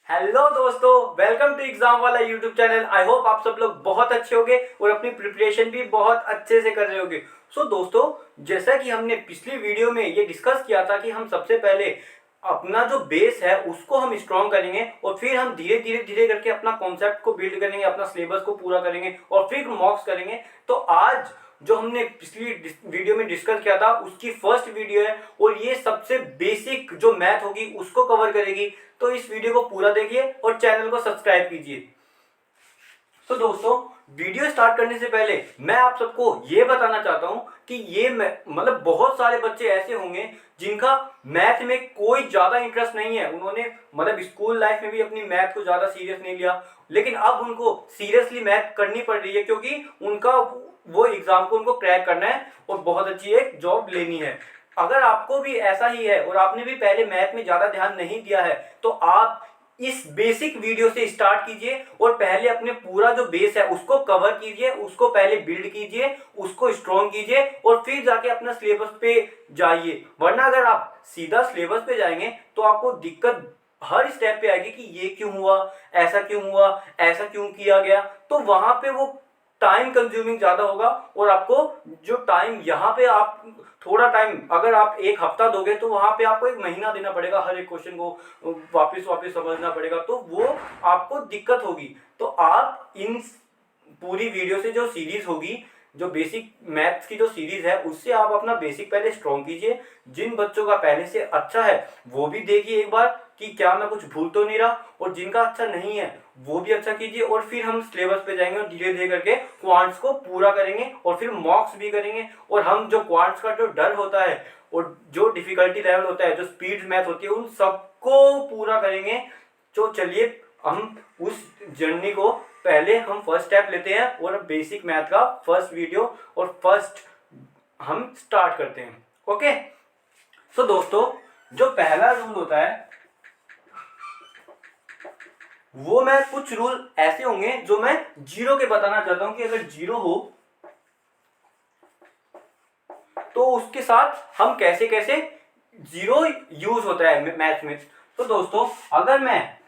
Hello दोस्तों, welcome to exam वाला YouTube channel. I hope आप सब लोग बहुत अच्छे होंगे और अपनी प्रिपरेशन भी बहुत अच्छे से कर रहे होंगे। दोस्तों, जैसा कि हमने पिछली वीडियो में ये डिस्कस किया था कि हम सबसे पहले अपना जो बेस है उसको हम स्ट्रॉन्ग करेंगे और फिर हम धीरे धीरे धीरे करके अपना कॉन्सेप्ट को बिल्ड करेंगे, अपना सिलेबस को पूरा करेंगे और फिर मॉक्स करेंगे। तो आज जो हमने पिछली वीडियो में डिस्कस किया था उसकी फर्स्ट वीडियो है और ये सबसे बेसिक जो मैथ होगी उसको कवर करेगी। तो इस वीडियो को पूरा देखिए और चैनल को सब्सक्राइब कीजिए। दोस्तों, वीडियो स्टार्ट करने से पहले मैं आप सबको ये बताना चाहता हूं कि ये मतलब बहुत सारे बच्चे ऐसे होंगे जिनका मैथ में कोई ज्यादा इंटरेस्ट नहीं है। उन्होंने मतलब स्कूल लाइफ में भी अपनी मैथ को ज्यादा सीरियस नहीं लिया, लेकिन अब उनको सीरियसली मैथ करनी पड़ रही है क्योंकि उनका वो एग्जाम को उनको क्रैक करना है और बहुत अच्छी एक जॉब लेनी है। अगर आपको भी ऐसा ही है और आपने भी पहले मैथ में ज्यादा ध्यान नहीं दिया है तो आप इस बेसिक वीडियो से स्टार्ट कीजिए और पहले अपने पूरा जो बेस है उसको कवर कीजिए, उसको पहले बिल्ड कीजिए, उसको स्ट्रॉन्ग कीजिए और फिर जाके अपना सिलेबस पे जाइए। वरना अगर आप सीधा सिलेबस पे जाएंगे तो आपको दिक्कत हर स्टेप पे आएगी कि ये क्यों हुआ, ऐसा क्यों हुआ, ऐसा क्यों किया गया। तो वहां पे वो टाइम कंज्यूमिंग ज्यादा होगा और आपको जो टाइम यहाँ पे आप थोड़ा टाइम अगर आप एक हफ्ता दोगे तो वहां पे आपको एक महीना देना पड़ेगा, हर एक क्वेश्चन को वापस वापस समझना पड़ेगा, तो वो आपको दिक्कत होगी। तो आप इन पूरी वीडियो से जो सीरीज होगी, जो बेसिक मैथ्स की जो सीरीज है उससे आप अपना बेसिक पहले स्ट्रॉन्ग कीजिए। जिन बच्चों का पहले से अच्छा है वो भी देखिए एक बार कि क्या मैं कुछ भूल तो नहीं रहा, और जिनका अच्छा नहीं है वो भी अच्छा कीजिए और फिर हम सिलेबस पे जाएंगे और धीरे धीरे करके क्वांट्स को पूरा करेंगे और फिर मॉक्स भी करेंगे। और हम जो क्वांट्स का जो डर होता है और जो डिफिकल्टी लेवल होता है, जो स्पीड मैथ होती है, उन सबको पूरा करेंगे। तो चलिए हम उस जर्नी को पहले हम फर्स्ट स्टेप लेते हैं और बेसिक मैथ का फर्स्ट वीडियो और फर्स्ट हम स्टार्ट करते हैं। ओके, दोस्तों, जो पहला रूल होता है वो मैं कुछ रूल ऐसे होंगे जो मैं जीरो के बताना चाहता हूं कि अगर जीरो हो तो उसके साथ हम कैसे कैसे जीरो यूज होता है मैथ में। तो दोस्तों, अगर मैं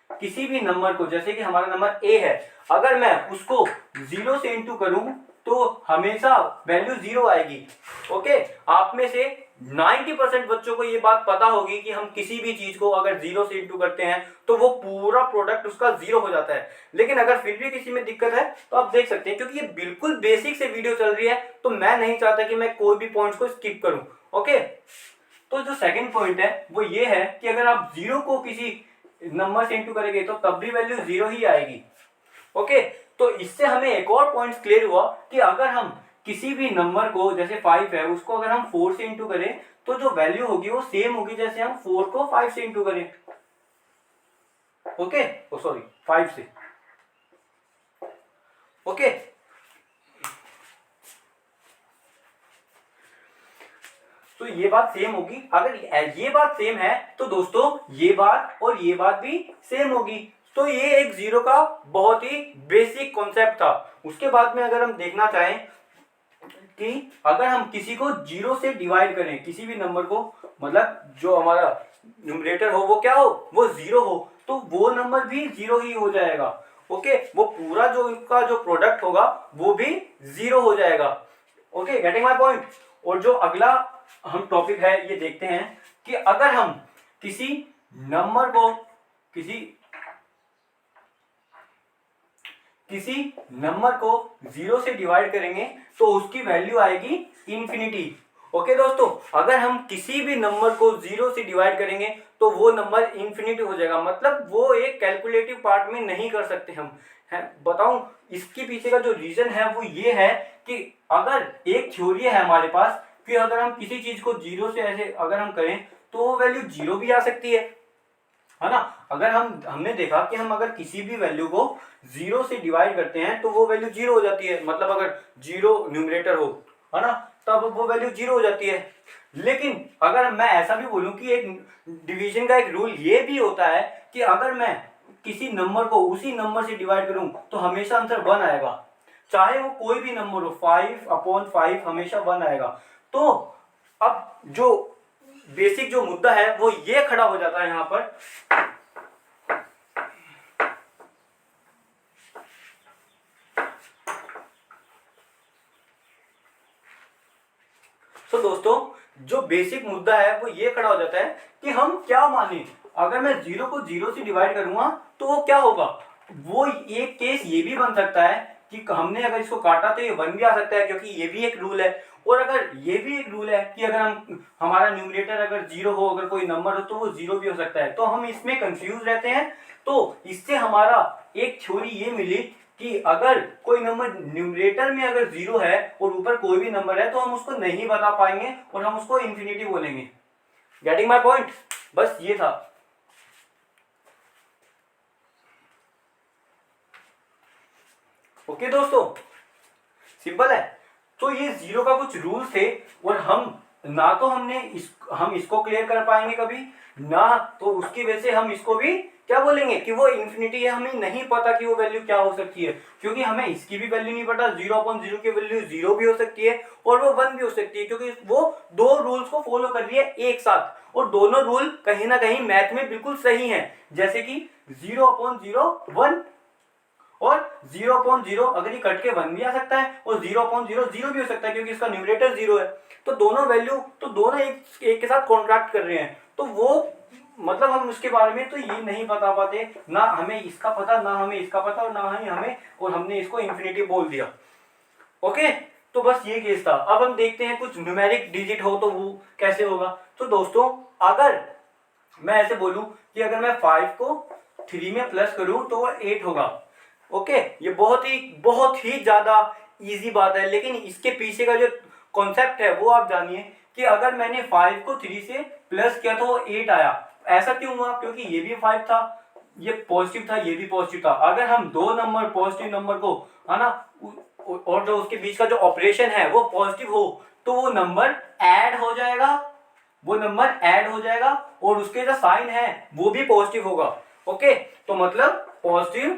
किसी भी नंबर को, जैसे कि हमारा नंबर ए है, अगर मैं उसको जीरो से इंटू करूं तो हमेशा वैल्यू जीरो आएगी। ओके, आप में से 90% बच्चों को ये बात पता होगी कि हम किसी भी चीज को अगर जीरो से इंटू करते हैं तो वो पूरा प्रोडक्ट उसका जीरो हो जाता है। लेकिन अगर फिर भी किसी में दिक्कत है तो आप देख सकते हैं, क्योंकि ये बिल्कुल बेसिक से वीडियो चल रही है तो मैं नहीं चाहता कि मैं कोई भी पॉइंट को स्किप करूं। ओके, तो जो सेकंड पॉइंट है वो ये है कि अगर आप जीरो को किसी नंबर से इंटू करेंगे तो तब भी वैल्यू जीरो ही आएगी। ओके, तो इससे हमें एक और पॉइंट क्लियर हुआ कि अगर हम किसी भी नंबर को, जैसे 5 है, उसको अगर हम 4 से इंटू करें तो जो वैल्यू होगी वो सेम होगी जैसे हम 4 को 5 से इंटू करें। ओके, सॉरी 5 से। ओके, तो ये बात सेम होगी। अगर ये बात सेम है तो दोस्तों ये बात और ये बात भी सेम होगी। तो ये एक जीरो का बहुत ही बेसिक कॉन्सेप्ट था। उसके बाद में अगर हम देखना चाहें कि अगर हम किसी को जीरो से डिवाइड करें, किसी भी नंबर को, मतलब जो हमारा न्यूमरेटर हो वो क्या हो, वो जीरो हो, तो वो नंबर भी जीरो ही हो जाएगा। ओके, वो पूरा जो इनका जो प्रोडक्ट होगा वो भी जीरो हो जाएगा। Okay, getting my point. और जो अगला हम टॉपिक है ये देखते हैं कि अगर हम किसी नंबर को किसी नंबर को जीरो से डिवाइड करेंगे तो उसकी वैल्यू आएगी इंफिनिटी। ओके दोस्तों, अगर हम किसी भी नंबर को जीरो से डिवाइड करेंगे तो वो नंबर इंफिनिटी हो जाएगा, मतलब वो एक कैलकुलेटिव पार्ट में नहीं कर सकते हम। है बताऊं इसके पीछे का जो रीजन है वो ये है कि अगर एक थ्योरी है हमारे पास कि अगर हम किसी चीज को जीरो से ऐसे अगर हम करें तो वो वैल्यू जीरो भी आ सकती है ना। अगर हमने देखा कि हम अगर किसी भी वैल्यू को जीरो से डिवाइड करते हैं तो वो वैल्यू जीरो हो जाती है, मतलब अगर जीरो न्यूमरेटर हो, है ना, तब वो वैल्यू जीरो हो जाती है। लेकिन अगर मैं ऐसा भी बोलूं कि एक डिवीजन का एक रूल ये भी होता है कि अगर मैं किसी नंबर को उसी नंबर से डिवाइड करूं तो हमेशा आंसर 1 आएगा, चाहे वो कोई भी नंबर हो, 5/5 हमेशा 1 आएगा। तो अब जो बेसिक जो मुद्दा है वो ये खड़ा हो जाता है यहाँ पर दोस्तों जो बेसिक मुद्दा है वो ये खड़ा हो जाता है कि हम क्या माने। अगर मैं 0 को 0 से डिवाइड करूंगा तो वो क्या होगा। वो एक केस ये भी बन सकता है कि हमने अगर इसको काटा तो ये 1 भी आ सकता है, क्योंकि ये भी एक रूल है। और अगर ये भी एक रूल है कि अगर हमारा न्यूमरेटर अगर 0 हो, अगर कोई नंबर हो तो वो 0 भी हो सकता है। तो हम इसमें कंफ्यूज रहते हैं। तो इससे हमारा एक थ्योरी ये मिली कि अगर कोई नंबर न्यूमरेटर में अगर 0 है और ऊपर कोई भी नंबर है तो हम उसको नहीं बता पाएंगे और हम उसको इंफिनिटी बोलेंगे। Getting my point? बस ये था। ओके दोस्तों, सिंपल है। तो ये 0 का कुछ रूल्स थे और हम ना तो हम इसको क्लियर कर पाएंगे कभी ना, तो उसकी वजह से हम इसको भी क्या बोलेंगे कि वो इन्फिनिटी है। हमें नहीं पता कि वो वैल्यू क्या हो सकती है, क्योंकि हमें इसकी भी वैल्यू नहीं पता। 0/0 की वैल्यू 0 भी हो सकती है और वो 1 भी हो सकती है, क्योंकि वो दो रूल्स को फॉलो कर रही है एक साथ और दोनों रूल कहीं ना कहीं मैथ में बिल्कुल सही है। जैसे कि 0/0 1 और 0/0 अगर ये कट के 1 भी आ सकता है और 0/0 0 भी हो सकता है, क्योंकि इसका न्यूमरेटर 0 है। तो दोनों वैल्यू तो दोनों एक के साथ कॉन्ट्रैक्ट कर रहे हैं। तो वो मतलब हम उसके बारे में तो ये नहीं बता पाते, ना हमें इसका पता ना हमें इसका पता और ना ही हमें, और हमने इसको इंफिनिटी बोल दिया। ओके, तो बस ये केस था। अब हम देखते हैं कुछ न्यूमेरिक डिजिट हो तो वो कैसे होगा। तो दोस्तों अगर मैं ऐसे बोलूं कि अगर मैं 5 को 3 में प्लस करूं तो वो 8 होगा। ओके, ये बहुत ही ज्यादा इजी बात है, लेकिन इसके पीछे का जो कॉन्सेप्ट है वो आप जानिए कि अगर मैंने 5 को 3 से प्लस किया तो वो 8 आया। ऐसा क्यों हुआ? क्योंकि ये भी 5 था, ये पॉजिटिव था, ये भी पॉजिटिव था। अगर हम दो नंबर पॉजिटिव नंबर को, है ना, और जो उसके बीच का जो ऑपरेशन है वो पॉजिटिव हो तो वो नंबर ऐड हो जाएगा, वो नंबर ऐड हो जाएगा और उसके जो साइन है वो भी पॉजिटिव होगा। ओके, तो मतलब पॉजिटिव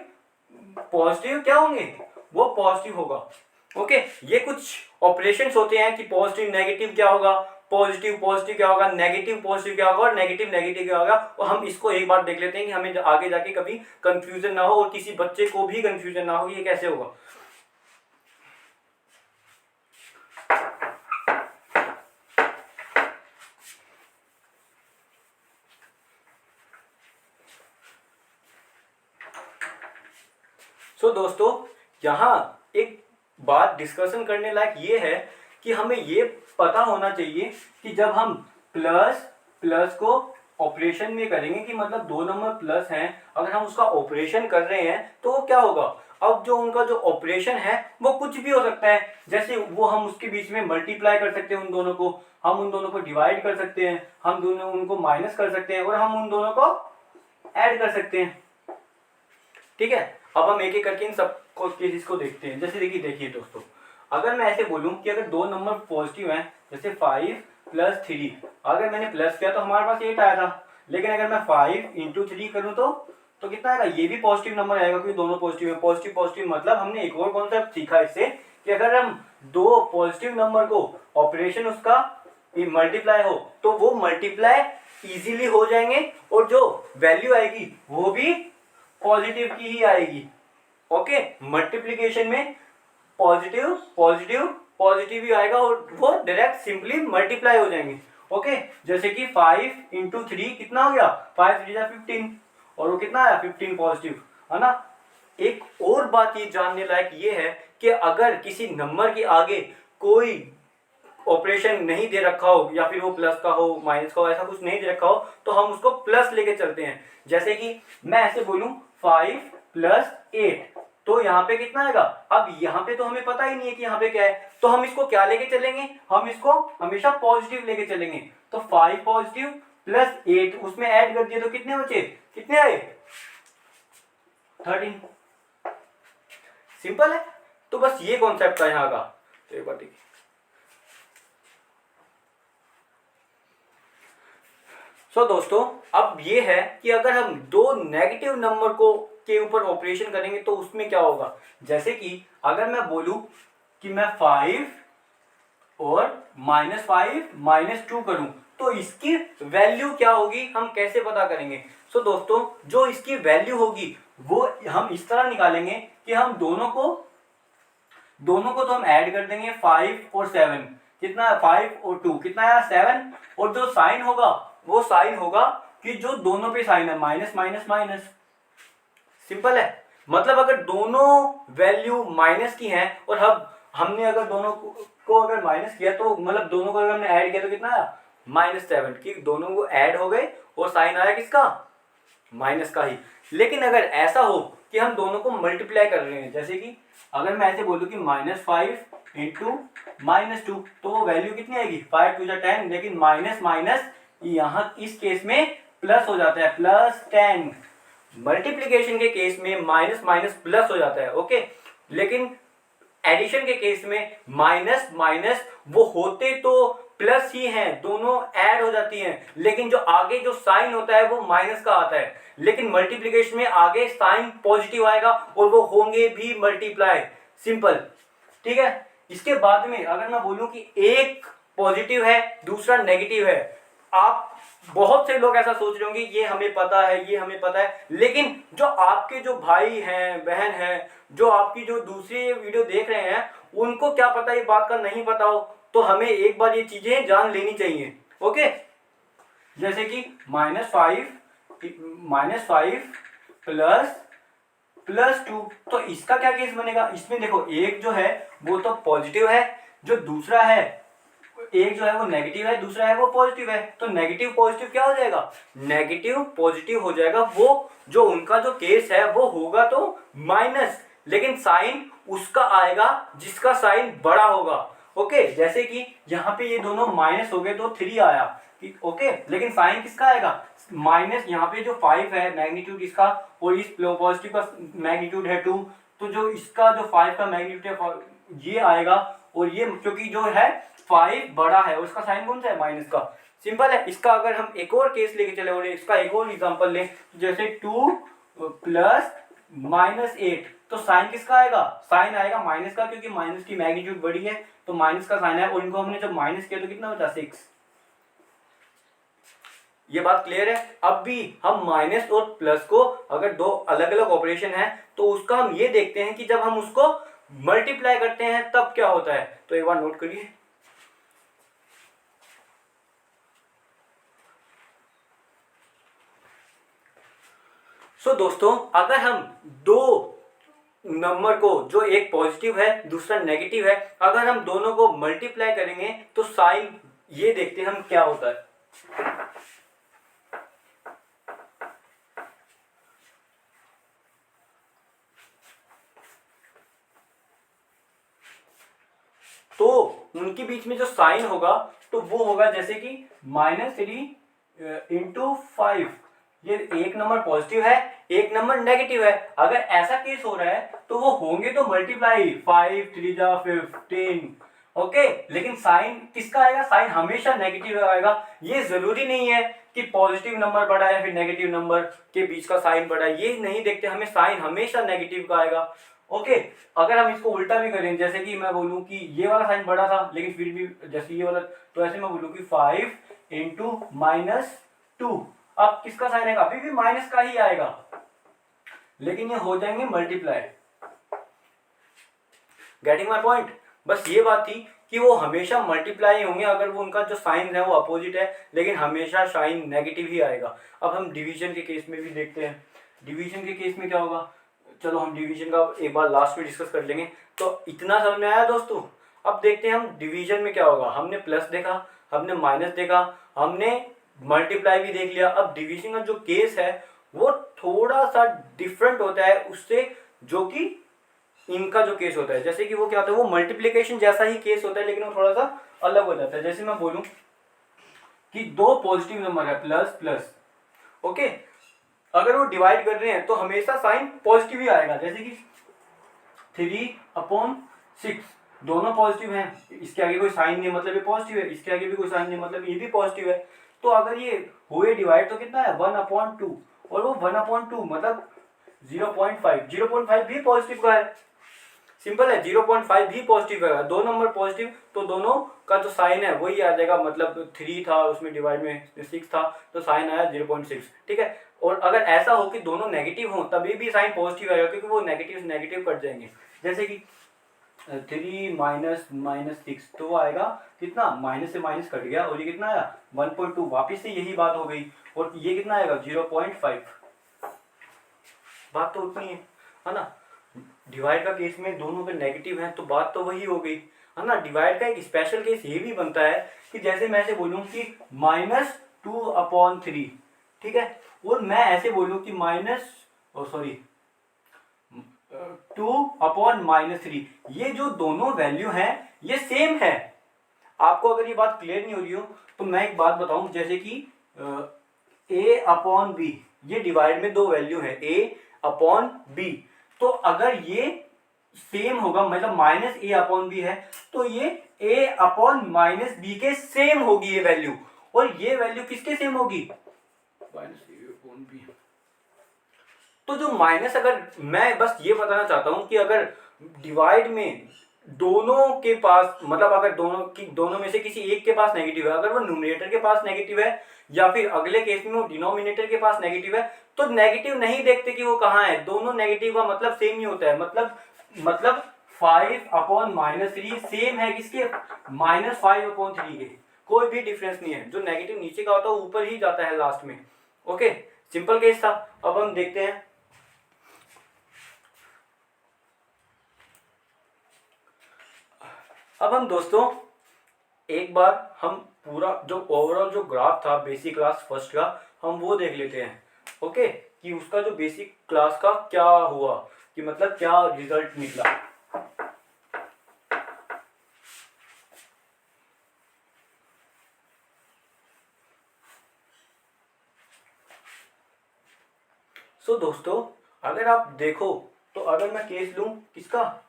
पॉजिटिव क्या होंगे, वो पॉजिटिव होगा। ओके, ये कुछ ऑपरेशंस होते हैं कि पॉजिटिव नेगेटिव क्या होगा, पॉजिटिव पॉजिटिव क्या होगा, नेगेटिव पॉजिटिव क्या होगा और नेगेटिव नेगेटिव क्या होगा। और हम इसको एक बार देख लेते हैं कि हमें आगे जाके कभी कंफ्यूजन ना हो और किसी बच्चे को भी कंफ्यूजन ना हो ये कैसे होगा। दोस्तों यहाँ एक बात डिस्कशन करने लायक ये है कि हमें ये पता होना चाहिए कि जब हम प्लस प्लस को ऑपरेशन में करेंगे कि मतलब दो नंबर प्लस हैं, अगर हम उसका ऑपरेशन कर रहे हैं तो वो क्या होगा। अब जो उनका जो ऑपरेशन है वो कुछ भी हो सकता है, जैसे वो हम उसके बीच में मल्टीप्लाई कर सकते हैं, उन दोनों को हम उन दोनों को डिवाइड कर सकते हैं, हम दोनों उनको माइनस कर सकते हैं और हम उन दोनों को ऐड कर सकते हैं। ठीक है, अब हम एक एक करके इन सब केसेस को देखते हैं। जैसे देखिए दोस्तों, अगर मैं ऐसे बोलूं कि अगर दो नंबर पॉजिटिव हैं, जैसे 5 + 3, अगर मैंने प्लस किया तो हमारे पास 8 आया था, लेकिन अगर मैं 5 × 3 करूं तो कितना आएगा, ये भी पॉजिटिव नंबर आएगा क्योंकि दोनों पॉजिटिव है। पॉजिटिव पॉजिटिव मतलब हमने एक और कॉन्सेप्ट सीखा इससे कि अगर हम दो पॉजिटिव नंबर को ऑपरेशन उसका मल्टीप्लाई हो तो वो मल्टीप्लाई इजीली हो जाएंगे और जो वैल्यू आएगी वो भी पॉजिटिव की ही आएगी। ओके, मल्टीप्लिकेशन में पॉजिटिव पॉजिटिव पॉजिटिव ही आएगा और वो डायरेक्ट सिंपली मल्टीप्लाई हो जाएंगे। ओके, जैसे कि 5 × 3 कितना हो गया, 5 × 3 = 15 और वो कितना आया 15 पॉजिटिव, है ना। एक और बात ये जानने लायक ये है कि अगर किसी नंबर के आगे कोई ऑपरेशन नहीं दे रखा हो या फिर वो प्लस का हो माइनस का हो, ऐसा कुछ नहीं दे रखा हो तो हम उसको प्लस लेके चलते हैं। जैसे कि मैं ऐसे बोलूं 5 + 8 तो यहाँ पे कितना आएगा। अब यहाँ पे तो हमें पता ही नहीं है कि यहाँ पे क्या है, तो हम इसको क्या लेके चलेंगे, हम इसको हमेशा पॉजिटिव लेके चलेंगे। तो 5 पॉजिटिव + 8 उसमें ऐड कर दिए तो कितने बचे, कितने आए 13। सिंपल है। तो बस ये कॉन्सेप्ट था यहाँ का। तो एक बार देखिए, दोस्तों अब ये है कि अगर हम दो नेगेटिव नंबर को के ऊपर ऑपरेशन करेंगे तो उसमें क्या होगा। जैसे कि अगर मैं बोलूं कि मैं 5 और -5 - 2 करूं तो इसकी वैल्यू क्या होगी, हम कैसे पता करेंगे। दोस्तों जो इसकी वैल्यू होगी वो हम इस तरह निकालेंगे कि हम दोनों को तो हम ऐड कर देंगे 5 और 7, कितना है 5 और 2 कितना है 7, और जो साइन होगा वो साइन होगा कि जो दोनों पे साइन है माइनस माइनस माइनस। सिंपल है। मतलब अगर दोनों वैल्यू माइनस की हैं और हमने अगर दोनों को अगर माइनस किया तो मतलब दोनों को अगर हमने ऐड किया तो कितना आया -7, कि दोनों को ऐड हो गए और साइन आया किसका माइनस का ही। लेकिन अगर ऐसा हो कि हम दोनों को मल्टीप्लाई कर रहे हैं, जैसे कि अगर मैं ऐसे बोलूँ कि -5 इंटू -2 तो वो वैल्यू कितनी आएगी 5 2 10, लेकिन माइनस माइनस यहाँ इस केस में प्लस हो जाता है +10। मल्टीप्लीकेशन के केस में माइनस माइनस प्लस हो जाता है, ओके। लेकिन एडिशन के केस में माइनस माइनस वो होते तो प्लस ही हैं, दोनों ऐड हो जाती हैं, लेकिन जो आगे जो साइन होता है वो माइनस का आता है। लेकिन मल्टीप्लिकेशन में आगे साइन पॉजिटिव आएगा और वो होंगे भी मल्टीप्लाई। सिंपल, ठीक है। इसके बाद में अगर मैं बोलूं कि एक पॉजिटिव है दूसरा नेगेटिव है, आप बहुत से लोग ऐसा सोच रहे होंगे ये हमें पता है ये हमें पता है, लेकिन जो आपके जो भाई हैं बहन हैं, जो आपकी जो दूसरी वीडियो देख रहे हैं, उनको क्या पता ये बात का नहीं पता हो, तो हमें एक बार ये चीजें जान लेनी चाहिए, ओके। जैसे कि -5 +2, तो इसका क्या केस बनेगा, इसमें देखो एक जो है वो तो पॉजिटिव है, जो दूसरा है एक जो है वो नेगेटिव है, दूसरा है वो पॉजिटिव है, तो नेगेटिव पॉजिटिव क्या हो जाएगा नेगेटिव पॉजिटिव हो जाएगा। वो जो उनका जो केस है वो होगा तो माइनस, लेकिन साइन उसका आएगा जिसका साइन बड़ा होगा, ओके। जैसे कि यहाँ पे ये दोनों माइनस हो गए तो 3 आया, ओके, लेकिन साइन किसका आएगा माइनस, यहाँ पे जो 5 है मैग्नीट्यूड इसका और इस पॉजिटिव का मैग्नीट्यूड है 2, तो जो इसका जो 5 का मैग्नीट्यूड है ये आएगा, और ये क्योंकि जो है 5 बड़ा है उसका साइन कौन सा है माइनस का। सिंपल है। इसका अगर हम एक और केस लेके चले और इसका एक और एग्जांपल लें, जैसे 2 + -8, तो साइन किसका आएगा साइन आएगा माइनस का, क्योंकि माइनस की मैग्नीट्यूड बड़ी है तो माइनस का साइन है, और इनको हमने जब माइनस किया तो कितना बचा 6। ये बात क्लियर है। अब भी हम माइनस और प्लस को अगर दो अलग अलग ऑपरेशन है तो उसका हम ये देखते हैं कि जब हम उसको मल्टीप्लाई करते हैं तब क्या होता है, तो एक बार नोट करिए। दोस्तों अगर हम दो नंबर को, जो एक पॉजिटिव है दूसरा नेगेटिव है, अगर हम दोनों को मल्टीप्लाई करेंगे तो साइन ये देखते हैं हम क्या होता है। तो उनके बीच में जो साइन होगा तो वो होगा जैसे कि -3 इंटू 5, ये एक नंबर पॉजिटिव है एक नंबर नेगेटिव है। अगर ऐसा केस हो रहा है तो वो होंगे तो मल्टीप्लाई 5 3 जा 15, ओके। लेकिन साइन किसका आएगा साइन हमेशा नेगेटिव आएगा। ये जरूरी नहीं है कि पॉजिटिव नंबर बड़ा है फिर नेगेटिव नंबर के बीच का साइन बड़ा है, ये नहीं देखते, हमें साइन हमेशा नेगेटिव का आएगा, ओके। अगर हम इसको उल्टा भी करें, जैसे कि मैं बोलूं कि ये वाला साइन बड़ा था लेकिन फिर भी जैसे ये वाला, तो ऐसे मैं बोलूं कि 5 इंटू -2, अब किसका साइन आएगा अभी भी माइनस का ही आएगा, लेकिन ये हो जाएंगे मल्टीप्लाई। Getting my point. बस ये बात थी कि वो हमेशा मल्टीप्लाई होंगे अगर वो उनका जो साइन है वो अपोजिट है, लेकिन हमेशा साइन नेगेटिव ही आएगा। अब हम डिवीजन के केस में भी देखते हैं, डिवीजन के केस में क्या होगा, चलो हम डिवीजन का एक बार लास्ट में डिस्कस कर लेंगे। तो इतना समझ में आया दोस्तों। अब देखते हैं हम डिवीजन में क्या होगा। हमने प्लस देखा, हमने माइनस देखा, हमने मल्टीप्लाई भी देख लिया। अब डिवीजन का जो केस है वो थोड़ा सा डिफरेंट होता है उससे, जो कि इनका जो केस होता है, जैसे कि वो क्या होता है, वो मल्टीप्लिकेशन जैसा ही केस होता है लेकिन वो थोड़ा सा अलग हो जाता है। जैसे मैं बोलूं कि दो पॉजिटिव नंबर है प्लस प्लस, ओके, अगर वो डिवाइड कर रहे हैं तो हमेशा साइन पॉजिटिव ही आएगा। जैसे कि 3/6 दोनों पॉजिटिव हैं, इसके आगे कोई साइन नहीं मतलब ये पॉजिटिव है, इसके आगे भी कोई साइन नहीं मतलब ये भी पॉजिटिव है। तो अगर ये हुए डिवाइड तो कितना है 1/2, और वो 1/2 मतलब 0.5 भी पॉजिटिव का है। सिंपल है, 0.5 भी पॉजिटिव है, दो नंबर पॉजिटिव तो दोनों का जो साइन है वही आ जाएगा। मतलब 3 था उसमें डिवाइड में 6 था तो साइन आया 0.6, ठीक है। और अगर ऐसा हो कि दोनों नेगेटिव हो तभी भी साइन पॉजिटिव आएगा, क्योंकि वो नेगेटिव से नेगेटिव कट जाएंगे। जैसे कि 3 माइनस माइनस 6, तो वो आएगा कितना, माइनस से माइनस कट गया और ये कितना आया 1.2, वापिस से यही बात हो गई। और ये कितना आएगा 0.5, बात तो उतनी है ना। डिवाइड का केस में दोनों पे नेगेटिव है तो बात तो वही हो गई है ना। डिवाइड का एक स्पेशल केस ये भी बनता है कि जैसे मैं ऐसे बोलूँ कि -2/3, ठीक है, और मैं ऐसे बोलूँ कि -2/-3, ये जो दोनों वैल्यू हैं ये सेम है। आपको अगर ये बात क्लियर नहीं हो रही हो तो मैं एक बात बताऊं, जैसे कि a/b, ये डिवाइड में दो वैल्यू है a/b, तो अगर ये सेम होगा, मतलब -a/b है, तो ये a/-b के सेम होगी ये वैल्यू, और ये वैल्यू किसके सेम होगी, -a/b। तो जो माइनस, अगर मैं बस ये बताना चाहता हूं कि अगर डिवाइड में दोनों के पास, मतलब अगर दोनों में से किसी एक के पास नेगेटिव है, अगर वो न्यूमरेटर के पास नेगेटिव है या फिर अगले केस में वो डिनोमिनेटर के पास नेगेटिव है, तो नेगेटिव नहीं देखते कि वो कहाँ है, दोनों नेगेटिव का मतलब सेम ही होता है। मतलब 5/-3 सेम है किसके, -5/3 के, कोई भी डिफरेंस नहीं है। जो नेगेटिव नीचे का होता है ऊपर ही जाता है लास्ट में। ओके, सिंपल केस था। अब हम देखते हैं, अब हम दोस्तों एक बार हम पूरा जो ओवरऑल जो ग्राफ था बेसिक क्लास फर्स्ट का, हम वो देख लेते हैं। ओके, कि उसका जो बेसिक क्लास का क्या हुआ, कि मतलब क्या रिजल्ट निकला। सो दोस्तों, अगर आप देखो तो अगर मैं केस लूं किसका,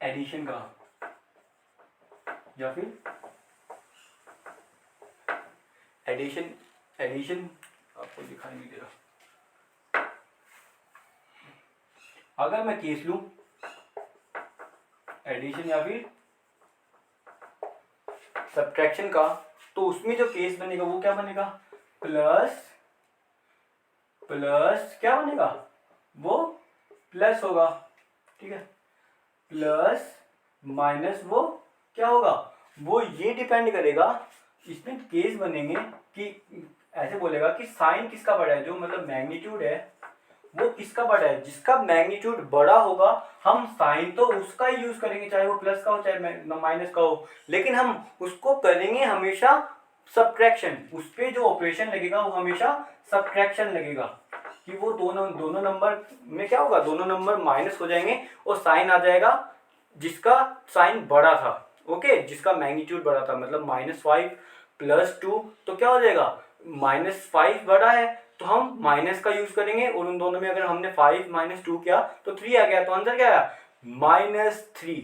एडिशन का, या फिर एडिशन आपको दिखाई नहीं दे रहा। अगर मैं केस लूं एडिशन या फिर सब्ट्रैक्शन का, तो उसमें जो केस बनेगा वो क्या बनेगा, प्लस क्या बनेगा, वो प्लस होगा, ठीक है, प्लस माइनस वो क्या होगा, वो ये डिपेंड करेगा, इसमें केस बनेंगे कि ऐसे बोलेगा कि साइन किसका बड़ा है, जो मतलब मैग्नीट्यूड है वो किसका बड़ा है, जिसका मैग्नीट्यूड बड़ा होगा हम साइन तो उसका ही यूज करेंगे, चाहे वो प्लस का हो चाहे माइनस का हो, लेकिन हम उसको करेंगे हमेशा सब्ट्रैक्शन, उस पर जो ऑपरेशन लगेगा वो हमेशा सब्ट्रैक्शन लगेगा, कि वो दोनों नंबर में क्या होगा, दोनों नंबर माइनस हो जाएंगे और साइन आ जाएगा जिसका साइन बड़ा था। ओके, जिसका मैग्नीट्यूड बड़ा था, मतलब -5 + 2, तो क्या हो जाएगा, -5 बड़ा है तो हम माइनस का यूज करेंगे, और उन दोनों में अगर हमने 5 - 2 किया तो 3 आ गया, तो आंसर क्या आया, -3।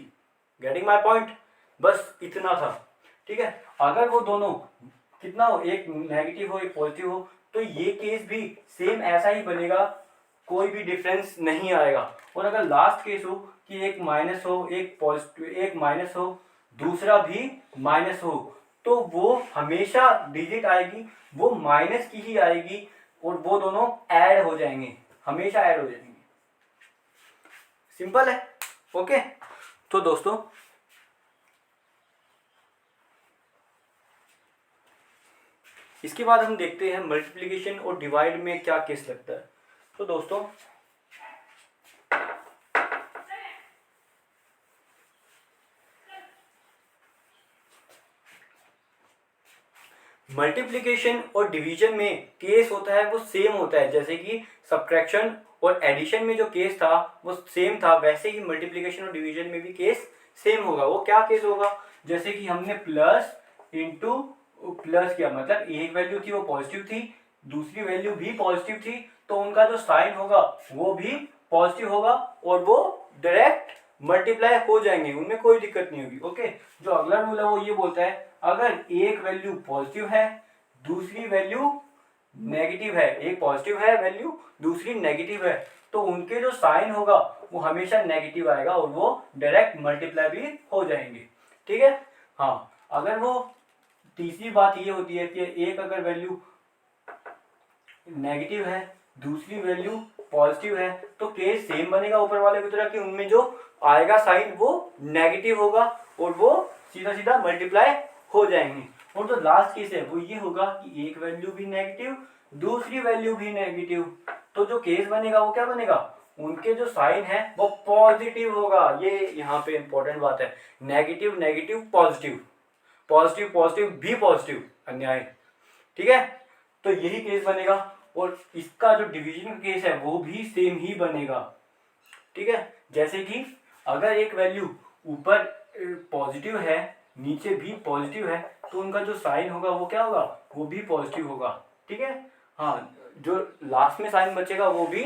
गेटिंग माई पॉइंट, बस इतना था, ठीक है। अगर वो दोनों कितना हो, एक नेगेटिव हो एक पॉजिटिव हो, तो ये केस भी सेम ऐसा ही बनेगा, कोई भी डिफरेंस नहीं आएगा। और अगर लास्ट केस हो कि एक माइनस हो एक पॉजिटिव, एक माइनस हो दूसरा भी माइनस हो, तो वो हमेशा डिजिट आएगी वो माइनस की ही आएगी, और वो दोनों ऐड हो जाएंगे, हमेशा ऐड हो जाएंगे। सिंपल है। ओके, तो दोस्तों इसके बाद हम देखते हैं मल्टीप्लिकेशन और डिवाइड में क्या केस लगता है। तो दोस्तों मल्टीप्लिकेशन और डिवीजन में केस होता है वो सेम होता है, जैसे कि सब्ट्रैक्शन और एडिशन में जो केस था वो सेम था, वैसे ही मल्टीप्लिकेशन और डिवीजन में भी केस सेम होगा। वो क्या केस होगा, जैसे कि हमने प्लस इंटू प्लस किया, मतलब एक वैल्यू थी वो पॉजिटिव थी, दूसरी वैल्यू भी पॉजिटिव थी, तो उनका जो साइन होगा वो भी पॉजिटिव होगा और वो डायरेक्ट मल्टीप्लाई हो जाएंगे, उनमें कोई दिक्कत नहीं होगी। ओके, जो अगला रूल है वो ये बोलता है अगर एक वैल्यू पॉजिटिव है दूसरी वैल्यू नेगेटिव है, एक पॉजिटिव है वैल्यू दूसरी नेगेटिव है, तो उनके जो साइन होगा वो हमेशा नेगेटिव आएगा और वो डायरेक्ट मल्टीप्लाई भी हो जाएंगे, ठीक है। हाँ, अगर वो तीसरी बात ये होती है कि एक अगर वैल्यू नेगेटिव है दूसरी वैल्यू पॉजिटिव है तो केस सेम बनेगा ऊपर वाले की तरह कि उनमें जो आएगा साइन वो नेगेटिव होगा और वो सीधा सीधा मल्टीप्लाई हो जाएंगे। और जो लास्ट केस है वो ये होगा कि एक वैल्यू भी नेगेटिव, दूसरी वैल्यू भी नेगेटिव, तो जो केस बनेगा वो क्या बनेगा, उनके जो साइन है वो पॉजिटिव होगा। ये यहाँ पे इंपॉर्टेंट बात है, negative negative positive, positive positive भी पॉजिटिव, अन्याय। ठीक है, तो यही केस बनेगा और इसका जो डिवीजन केस है वो भी सेम ही बनेगा। ठीक है, जैसे कि अगर एक वैल्यू ऊपर पॉजिटिव है नीचे भी पॉजिटिव है तो उनका जो साइन होगा वो क्या होगा, वो भी पॉजिटिव होगा। ठीक है, हाँ, जो लास्ट में साइन बचेगा वो भी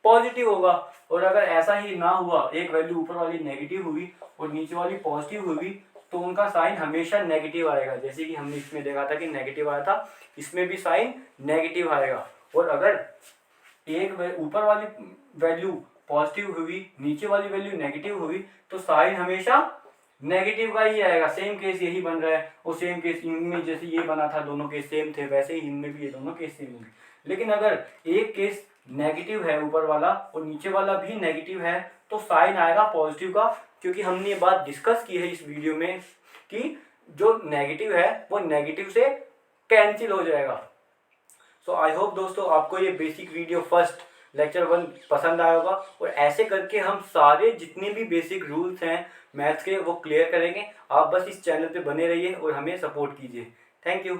पॉजिटिव होगा। और अगर ऐसा ही ना हुआ, एक वैल्यू ऊपर वाली नेगेटिव हुई और नीचे वाली पॉजिटिव हुई, तो उनका साइन हमेशा नेगेटिव आएगा। जैसे कि हमने इसमें देखा था कि नेगेटिव आया था, इसमें भी साइन नेगेटिव आएगा। और अगर एक ऊपर वाली वैल्यू पॉजिटिव हुई नीचे वाली वैल्यू नेगेटिव हुई तो साइन हमेशा नेगेटिव का ही आएगा। सेम केस यही बन रहा है और सेम केस इनमें जैसे ये बना था, दोनों केस सेम थे, वैसे ही इनमें भी ये दोनों केस सेम होंगे। लेकिन अगर एक केस नेगेटिव है ऊपर वाला और नीचे वाला भी नेगेटिव है तो साइन आएगा पॉजिटिव का, क्योंकि हमने ये बात डिस्कस की है इस वीडियो में कि जो नेगेटिव है वो नेगेटिव से कैंसिल हो जाएगा। सो आई होप दोस्तों आपको ये बेसिक वीडियो फर्स्ट लेक्चर 1 पसंद आया होगा और ऐसे करके हम सारे जितने भी बेसिक रूल्स हैं मैथ्स के वो क्लियर करेंगे। आप बस इस चैनल पे बने रहिए और हमें सपोर्ट कीजिए। Thank you.